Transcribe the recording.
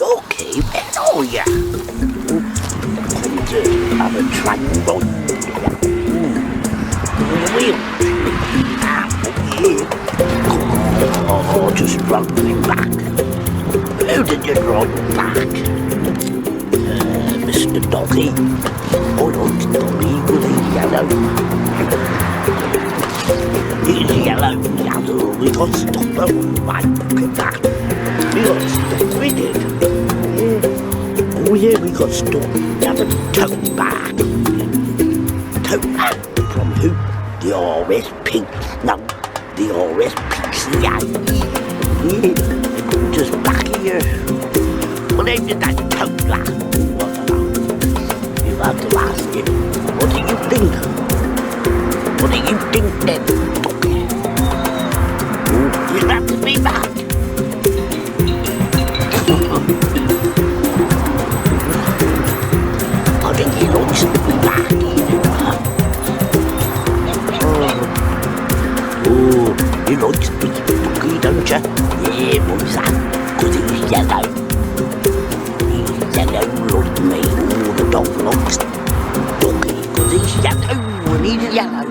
Okay, where are ya? Come to have a train ride. Wheel. Yeah. Oh, just running back. How did you run back? Mr. Doggy. I like Doggy with a yellow. He's yellow. We got stuck on right. Look at that. We got stuck with it. Oh yeah, we got stuck. Have a tote bag. Tote bag from who? The RSP. No, the RSPCA. Yeah, just back here. Well, how did that tote bag? You have to ask him. What do you think? What do you think then? You have to be back. I think he likes to be back. Oh, he likes to be Ducky, don't you? Yeah, what's that? 'Cause he's yellow. He's yellow like me. Oh, the dog likes Ducky 'cause he's yellow and he's yellow.